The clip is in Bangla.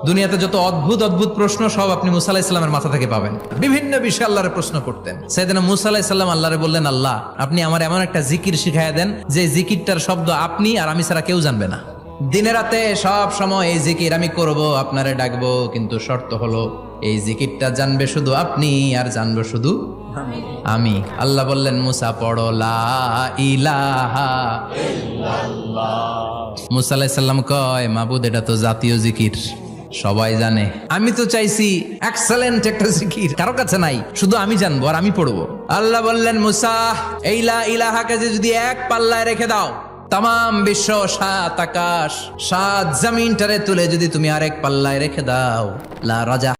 দুনিয়াতে যত অদ্ভুত অদ্ভুত প্রশ্ন সব আপনি মুসা আলাহিস সাল্লামের মাথা থেকে পাবেন। বিভিন্ন বিষয়ে আল্লাহরে প্রশ্ন করতেন। সাইয়েদনা মুসা আলাহিস সাল্লাম আল্লাহরে বললেন, আল্লাহ আপনি আমার এমন একটা জিকির শিখাইয়া দেন যে জিকিরটার শব্দ আপনি আর আমি ছাড়া কেউ জানবে না। দিনে রাতে সব সময় এই জিকির আমি করব, আপনারে ডাকবো, কিন্তু শর্ত হলো এই জিকিরটা জানবে শুধু আপনি আর জানবো শুধু আমি। আল্লাহ বললেন, মুসা পড়ো লা ইলাহা ইল্লাল্লাহ। মুসা আলাইহিস সালাম কয়, মাবুদ এটা তো জাতীয় জিকির, সবাই জানে। আমি তো চাইছি এক্সেলেন্ট একটা জিকির, কারো কাছে নাই, শুধু আমি জানবো আর আমি পড়বো। আল্লাহ বললেন, মুসা এই লা ইলাহাকে যদি এক পাল্লায় রেখে দাও, তাম বিশ্ব, 7 আকাশ 7 জমিনটারে তুলে যদি তুমি আরেক পাল্লায় রেখে দাও, লা রাজা